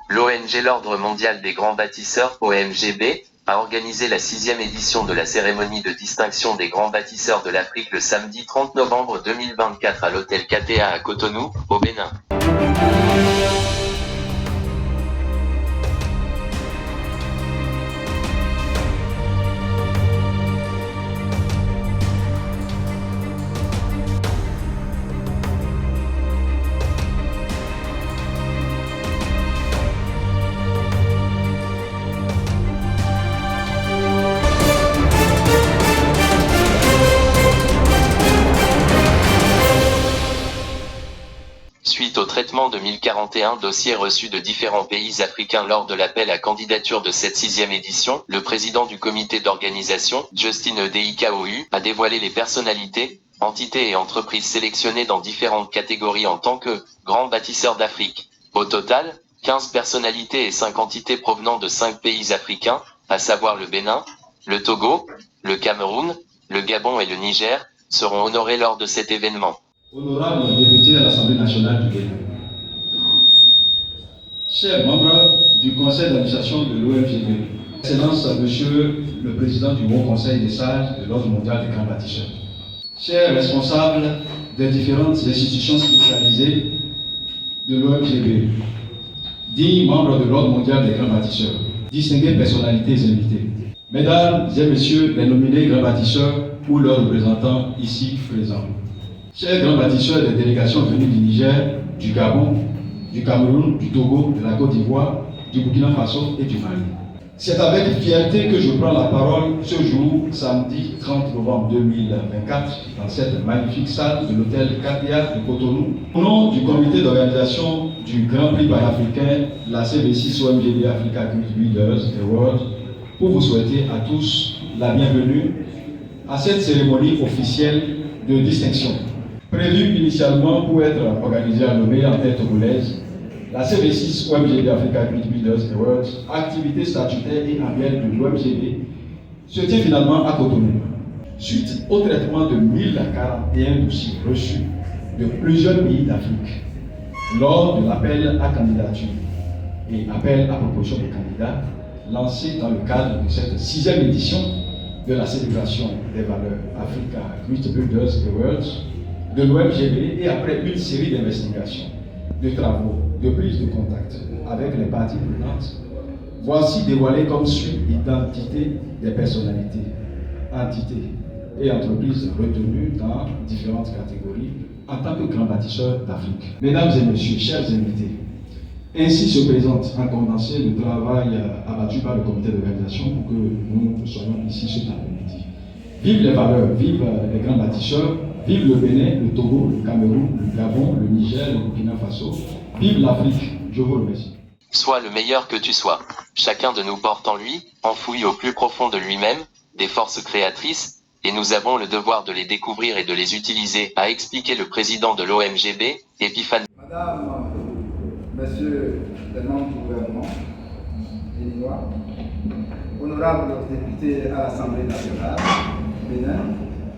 L'ONG L'Ordre Mondial des Grands Bâtisseurs, OMGB, a organisé la 6e édition de la cérémonie de distinction des grands bâtisseurs de l'Afrique le samedi 30 novembre 2024 à l'hôtel KTA à Cotonou, au Bénin. Suite au traitement de 1041 dossiers reçus de différents pays africains lors de l'appel à candidature de cette 6e édition, le président du comité d'organisation, Justin Deikaou, a dévoilé les personnalités, entités et entreprises sélectionnées dans différentes catégories en tant que grands bâtisseurs d'Afrique. Au total, 15 personnalités et 5 entités provenant de 5 pays africains, à savoir le Bénin, le Togo, le Cameroun, le Gabon et le Niger, seront honorés lors de cet événement. Honorables députés à l'Assemblée nationale du Bénin, chers membres du conseil d'administration de l'OMGB, Excellence Monsieur le Président du Haut Conseil des sages de l'Ordre mondial des grands bâtisseurs, chers responsables des différentes institutions spécialisées de l'OMGB, dignes membres de l'Ordre mondial des grands bâtisseurs, distinguées personnalités invitées, mesdames et messieurs les nominés grands bâtisseurs ou leurs représentants ici présents, chers grands bâtisseurs des délégations venues du Niger, du Gabon, du Cameroun, du Togo, de la Côte d'Ivoire, du Burkina Faso et du Mali. C'est avec fierté que je prends la parole ce jour, samedi 30 novembre 2024, dans cette magnifique salle de l'hôtel KTA de Cotonou, au nom du comité d'organisation du Grand Prix panafricain, la CB6 OMGB Africa Great Builders Award, pour vous souhaiter à tous la bienvenue à cette cérémonie officielle de distinction. Prévue initialement pour être organisée à Lomé en terre togolaise, la CB6 OMGB Africa Great Builders Awards, activité statutaire et annuelle de l'OMGB, se tient finalement à Cotonou. Suite au traitement de 1041 dossiers reçus de plusieurs pays d'Afrique, lors de l'appel à candidature et appel à proposition des candidats, lancé dans le cadre de cette 6e édition de la célébration des valeurs Africa Great Builders Awards, de l'OMGB et après une série d'investigations, de travaux, de prise de contact avec les parties prenantes, voici dévoilé comme suit l'identité des personnalités, entités et entreprises retenues dans différentes catégories en tant que grands bâtisseurs d'Afrique. Mesdames et messieurs, chers invités, ainsi se présente en condensé le travail abattu par le comité d'organisation pour que nous soyons ici cet après-midi. Vive les valeurs, vive les grands bâtisseurs, vive le Bénin, le Togo, le Cameroun, le Gabon, le Niger, le Burkina Faso. Vive l'Afrique. Je vous remercie. Sois le meilleur que tu sois. Chacun de nous porte en lui, enfoui au plus profond de lui-même, des forces créatrices, et nous avons le devoir de les découvrir et de les utiliser, a expliqué le président de l'OMGB, Epiphane. Madame, Messieurs les membres du gouvernement béninois, honorables députés à l'Assemblée nationale du Bénin,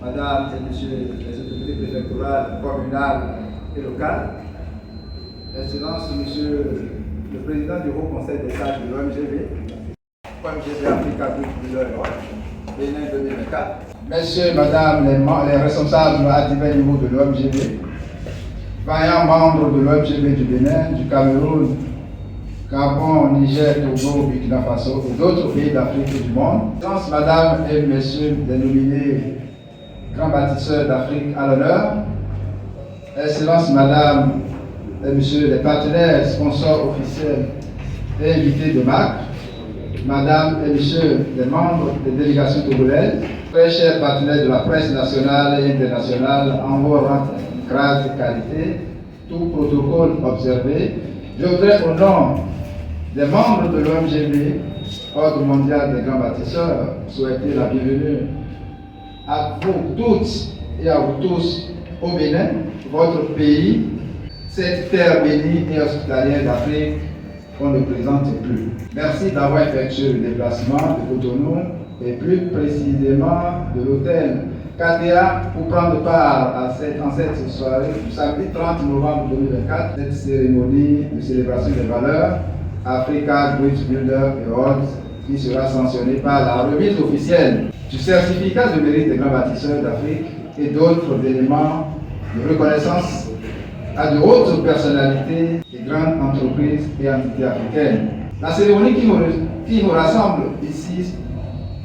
Madame et Messieurs les autorités préfectorales, communales et locales, Excellence Monsieur le Président du Haut Conseil des sages de l'OMGB, OMGB Africa Great Builders Award, Bénin 2024, Messieurs, Madame les responsables à divers niveaux de l'OMGB, vaillants membres de l'OMGB du Bénin, du Cameroun, Gabon, Niger, Togo, Burkina Faso et d'autres pays d'Afrique et du monde, Excellence Madame et Messieurs les nominés grands bâtisseurs d'Afrique à l'honneur, Excellence Madame et Messieurs les partenaires, sponsors officiels et invités de marque, Madame et Messieurs les membres des délégations togolaises, très chers partenaires de la presse nationale et internationale, en vos rangs, grades et qualités, tout protocole observé, je voudrais au nom des membres de l'OMGB, Ordre mondial des grands bâtisseurs, souhaiter la bienvenue à vous toutes et à vous tous au Bénin, votre pays, cette terre bénie et hospitalière d'Afrique, qu'on ne présente plus. Merci d'avoir effectué le déplacement de Cotonou et plus précisément de l'hôtel KTA pour prendre part en cette soirée du samedi 30 novembre 2024, cette cérémonie de célébration des valeurs Africa Bridge Builder Awards qui sera sanctionnée par la remise officielle du certificat de mérite des grands bâtisseurs d'Afrique et d'autres éléments de reconnaissance à de hautes personnalités des grandes entreprises et entités africaines. La cérémonie qui nous rassemble ici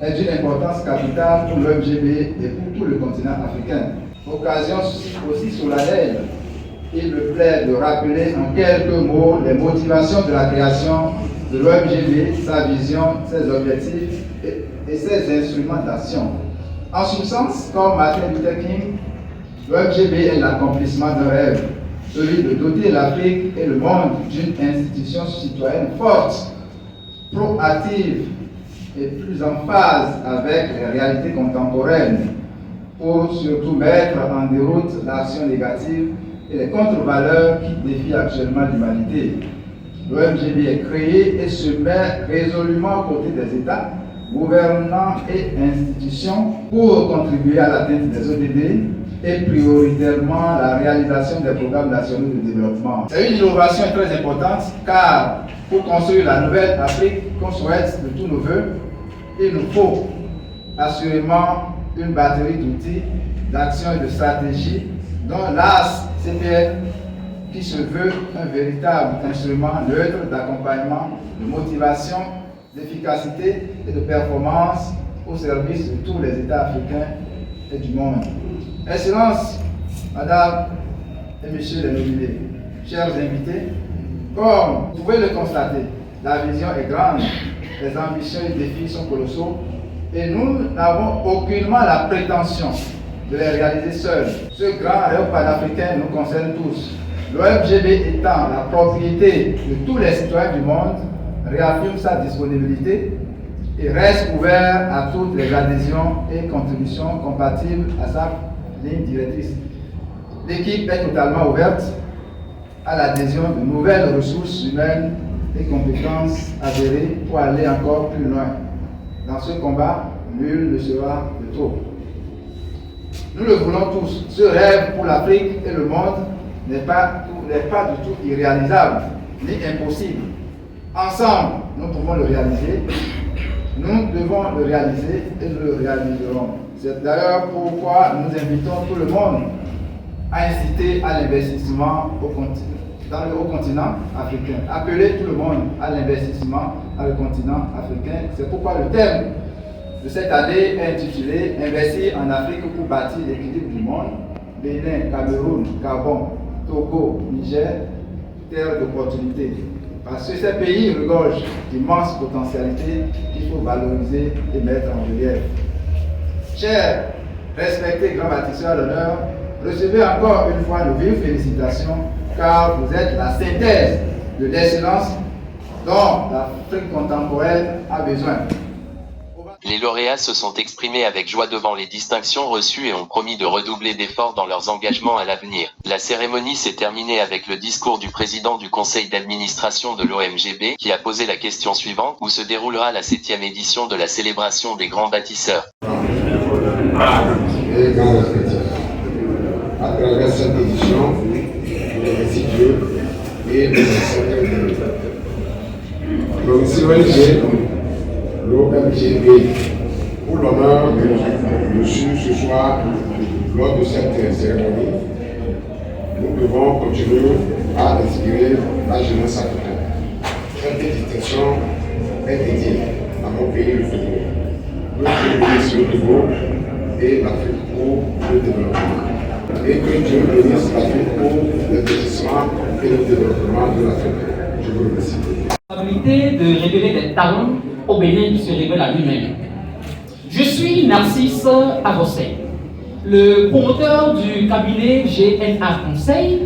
est d'une importance capitale pour l'OMGB et pour tout le continent africain. Occasion aussi solennelle, il me plaît de rappeler en quelques mots les motivations de la création de l'OMGB, sa vision, ses objectifs et ses instruments d'action. En substance, comme Martin Luther King, l'OMGB est l'accomplissement d'un rêve, celui de doter l'Afrique et le monde d'une institution citoyenne forte, proactive et plus en phase avec les réalités contemporaines, pour surtout mettre en déroute l'action négative et les contre-valeurs qui défient actuellement l'humanité. L'OMGB est créé et se met résolument aux côtés des États, gouvernants et institutions pour contribuer à l'atteinte des ODD et prioritairement la réalisation des programmes nationaux de développement. C'est une innovation très importante car pour construire la nouvelle Afrique qu'on souhaite de tous nos voeux, il nous faut assurément une batterie d'outils, d'action et de stratégie dont l'AS CPN qui se veut un véritable instrument neutre d'accompagnement, de motivation, d'efficacité et de performance au service de tous les États africains et du monde. Excellences, Madame et Messieurs les nominés, chers invités, comme vous pouvez le constater, la vision est grande, les ambitions et les défis sont colossaux et nous n'avons aucunement la prétention de les réaliser seuls. Ce grand rêve panafricain nous concerne tous. L'OMGB étant la propriété de tous les citoyens du monde, réaffirme sa disponibilité et reste ouvert à toutes les adhésions et contributions compatibles à sa ligne directrice. L'équipe est totalement ouverte à l'adhésion de nouvelles ressources humaines et compétences avérées pour aller encore plus loin. Dans ce combat, nul ne sera de trop. Nous le voulons tous. Ce rêve pour l'Afrique et le monde n'est pas du tout irréalisable ni impossible. Ensemble, nous pouvons le réaliser. Nous devons le réaliser et nous le réaliserons. C'est d'ailleurs pourquoi nous invitons tout le monde à inciter à l'investissement dans le haut continent africain. Appeler tout le monde à l'investissement dans le continent africain. C'est pourquoi le thème de cette année est intitulé « Investir en Afrique pour bâtir l'équilibre du monde ». Bénin, Cameroun, Gabon, Togo, Niger, terre d'opportunités. Parce que ces pays regorgent d'immenses potentialités qu'il faut valoriser et mettre en relief. Chers, respectés grands bâtisseurs à l'honneur, recevez encore une fois nos vives félicitations car vous êtes la synthèse de l'excellence dont l'Afrique contemporaine a besoin. Les lauréats se sont exprimés avec joie devant les distinctions reçues et ont promis de redoubler d'efforts dans leurs engagements à l'avenir. La cérémonie s'est terminée avec le discours du président du conseil d'administration de l'OMGB qui a posé la question suivante: où se déroulera la 7e édition de la célébration des grands bâtisseurs? À travers cette édition, je remercie Dieu et le Seigneur. Je remercie l'OMGB pour l'honneur que nous reçu ce soir lors de cette cérémonie. Nous devons continuer à inspirer la jeunesse africaine. Cette distinction est dédiée à mon pays, le Togo. Le Dieu bénisse le Togo et l'Afrique pour le développement. Et que Dieu bénisse l'Afrique pour l'investissement et le développement de l'Afrique. Je vous remercie. La responsabilité de révéler des talents au Bénin qui se révèle à lui-même. Je suis Narcisse Avossé, le promoteur du cabinet GNA Conseil,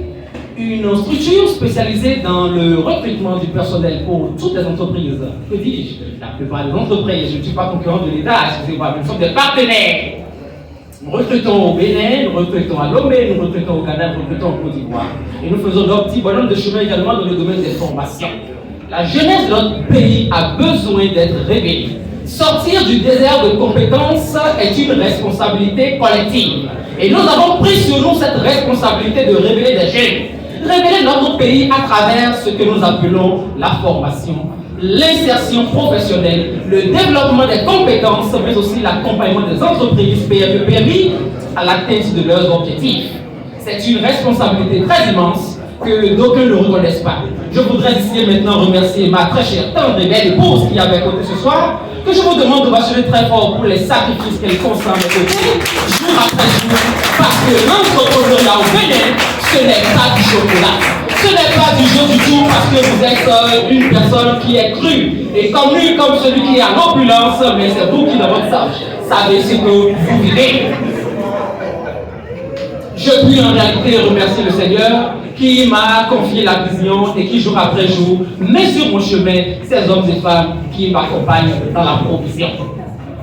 une structure spécialisée dans le recrutement du personnel pour toutes les entreprises. Que dis-je? La plupart des entreprises, je ne suis pas concurrent de l'État, excusez-moi, nous sommes des partenaires. Nous recrutons au Bénin, nous recrutons à Lomé, nous recrutons au Ghana, nous recrutons au Côte d'Ivoire. Et nous faisons nos petits bonhommes de chemin également dans le domaine des formations. La jeunesse de notre pays a besoin d'être révélée. Sortir du désert de compétences est une responsabilité collective. Et nous avons pris sur nous cette responsabilité de révéler des jeunes. Révéler notre pays à travers ce que nous appelons la formation, l'insertion professionnelle, le développement des compétences, mais aussi l'accompagnement des entreprises PMI à l'atteinte de leurs objectifs. C'est une responsabilité très immense que d'aucuns ne reconnaissent pas. Je voudrais ici maintenant remercier ma très chère, tendre et belle épouse qui est avec côté ce soir, que je vous demande de m'assurer très fort pour les sacrifices qu'elle consent à mes côtés, jour après jour, parce que l'entrepreneuriat au Bénin, ce n'est pas du chocolat. Ce n'est pas du jeu du tout parce que vous êtes une personne qui est crue et connue comme celui qui est en opulence, mais c'est vous qui, dans votre savez ce que vous vivez. Je puis en réalité remercier le Seigneur qui m'a confié la vision et qui, jour après jour, met sur mon chemin ces hommes et femmes qui m'accompagnent dans la provision.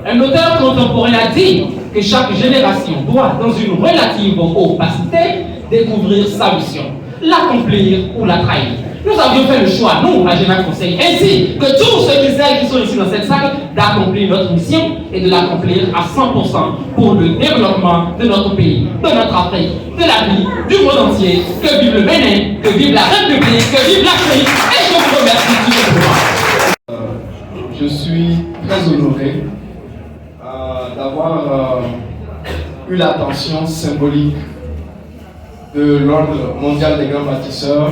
Un auteur contemporain a dit que chaque génération doit, dans une relative opacité, découvrir sa mission, l'accomplir ou la trahir. Nous avions fait le choix, nous, à Général Conseil, ainsi que tous ceux qui sont ici dans cette salle, d'accomplir notre mission et de l'accomplir à 100% pour le développement de notre pays, de notre Afrique, de la vie, du monde entier. Que vive le Bénin, que vive la République, que vive l'Afrique, et je vous remercie tout simplement. Je suis très honoré d'avoir eu l'attention symbolique de l'Ordre mondial des grands bâtisseurs.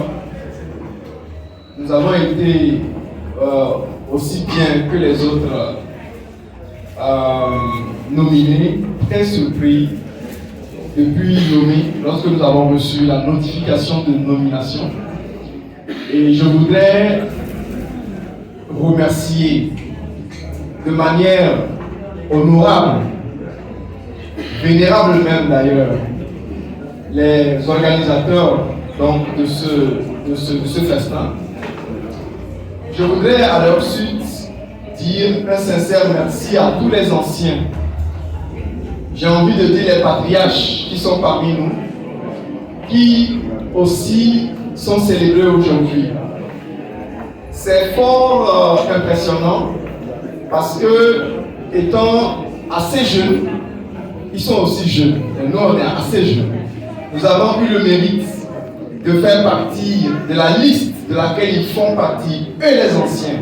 Nous avons été aussi bien que les autres nominés, très surpris depuis nommé, lorsque nous avons reçu la notification de nomination. Et je voudrais remercier de manière honorable, vénérable même d'ailleurs, les organisateurs donc, de ce festin. Je voudrais à leur suite dire un sincère merci à tous les anciens. J'ai envie de dire les patriarches qui sont parmi nous, qui aussi sont célébrés aujourd'hui. C'est fort impressionnant parce que, étant assez jeunes, ils sont aussi jeunes. Et nous, on est assez jeunes. Nous avons eu le mérite de faire partie de la liste de laquelle ils font partie, eux les anciens,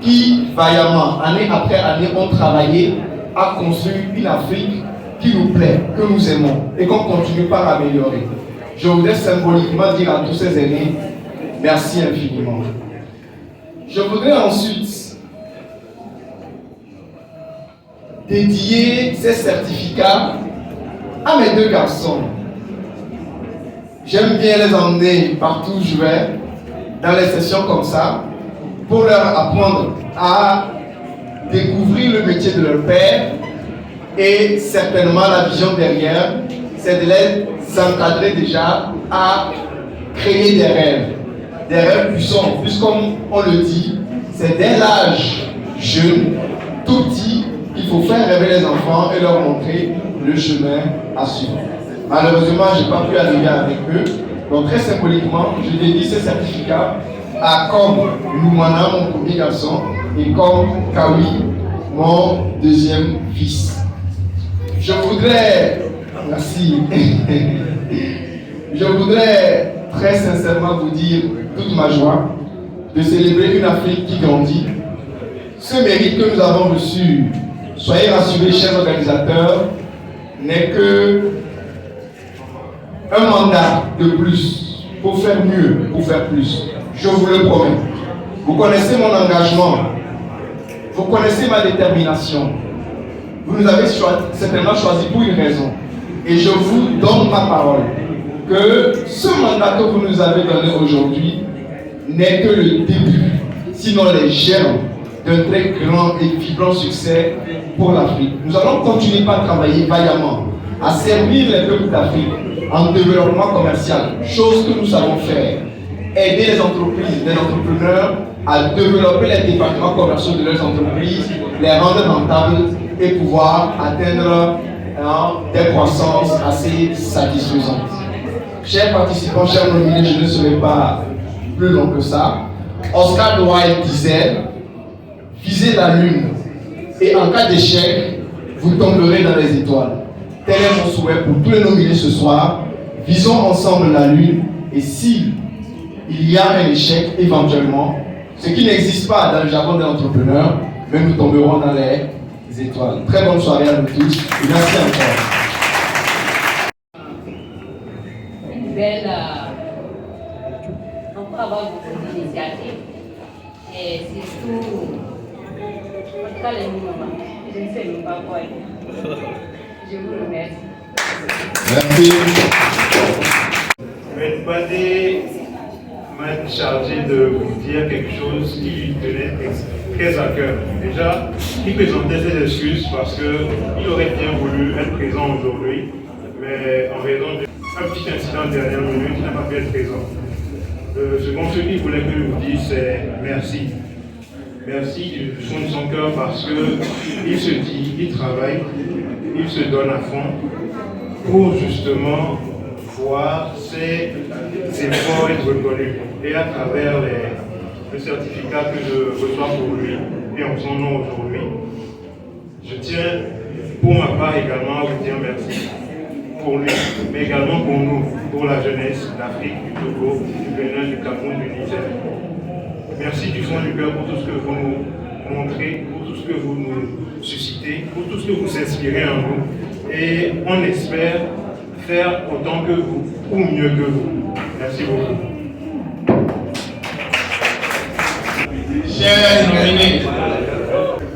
qui vaillamment, année après année, ont travaillé à construire une Afrique qui nous plaît, que nous aimons et qu'on continue par améliorer. Je voudrais symboliquement dire à tous ces aînés, merci infiniment. Je voudrais ensuite dédier ces certificats à mes deux garçons. J'aime bien les emmener partout où je vais, dans les sessions comme ça, pour leur apprendre à découvrir le métier de leur père et certainement la vision derrière, c'est de les encadrer déjà à créer des rêves puissants. Plus comme on le dit, c'est dès l'âge jeune, tout petit, qu'il faut faire rêver les enfants et leur montrer le chemin à suivre. Malheureusement, je n'ai pas pu arriver avec eux. Donc très symboliquement, je dédie ce certificat à comme Lumana, mon premier garçon, et comme Kawi, mon deuxième fils. Je voudrais, merci, je voudrais très sincèrement vous dire toute ma joie de célébrer une Afrique qui grandit. Ce mérite que nous avons reçu, soyez rassurés, chers organisateurs, n'est que un mandat de plus pour faire mieux, pour faire plus. Je vous le promets. Vous connaissez mon engagement. Vous connaissez ma détermination. Vous nous avez certainement choisi pour une raison. Et je vous donne ma parole que ce mandat que vous nous avez donné aujourd'hui n'est que le début, sinon les germes d'un très grand et vibrant succès pour l'Afrique. Nous allons continuer par travailler vaillamment à servir les peuples d'Afrique en développement commercial, chose que nous savons faire. Aider les entreprises, les entrepreneurs à développer les départements commerciaux de leurs entreprises, les rendre rentables et pouvoir atteindre des croissances assez satisfaisantes. Chers participants, chers nominés, je ne serai pas plus long que ça. Oscar Wilde disait, visez la lune et en cas d'échec, vous tomberez dans les étoiles. Tel est mon souhait pour tous les nominés ce soir. Visons ensemble la lune et si il y a un échec éventuellement, ce qui n'existe pas dans le jargon de l'entrepreneur, mais nous tomberons dans les étoiles. Très bonne soirée à nous tous et merci encore. Une belle, on peut avoir beaucoup d'initiatives et surtout, en tout cas les moments, je ne sais même pas quoi. Je vous remercie. Merci. M. Badé m'a chargé de vous dire quelque chose qui lui tenait très à cœur. Déjà, il présentait ses excuses parce qu'il aurait bien voulu être présent aujourd'hui, mais en raison d'un petit incident de dernière minute, il n'a pas pu être présent. Le second, ce qu'il voulait que je vous dise, c'est merci. Merci du fond de son cœur parce qu'il se dit, il travaille, il se donne à fond pour justement voir ses efforts être reconnus. Et à travers le certificat que je reçois pour lui et en son nom aujourd'hui, je tiens pour ma part également à vous dire merci pour lui, mais également pour nous, pour la jeunesse d'Afrique, du Togo, du Bénin, du Cameroun, du Niger. Merci du fond du cœur pour tout ce que vous nous montrez, pour tout ce que vous nous suscitez, pour tout ce que vous inspirez en nous. Et on espère faire autant que vous, ou mieux que vous. Merci beaucoup. Chers nominés,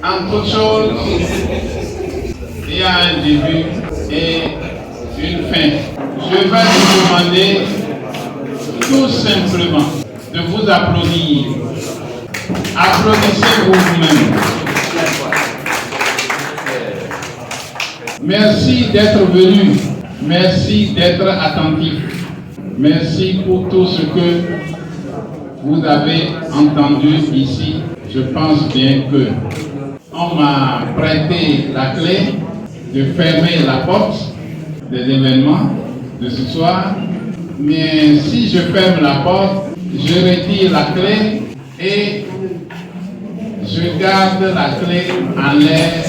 en toute chose, il y a un début et une fin. Je vais vous demander tout simplement de vous applaudir. Applaudissez vous-même. Merci d'être venu. Merci d'être attentif. Merci pour tout ce que vous avez entendu ici. Je pense bien que on m'a prêté la clé de fermer la porte des événements de ce soir. Mais si je ferme la porte, je retire la clé et je garde la clé en l'air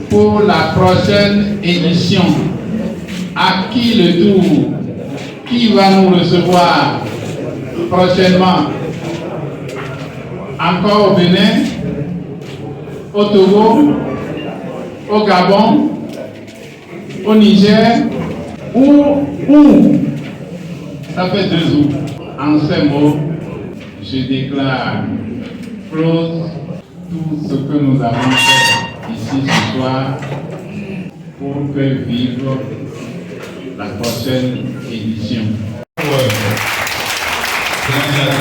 pour la prochaine édition. À qui le tour? Qui va nous recevoir prochainement? Encore au Bénin, au Togo, au Gabon, au Niger, où ça fait 2 jours. En ces mots, je déclare close tout ce que nous avons fait ici ce soir pour que vive la prochaine édition. C'est la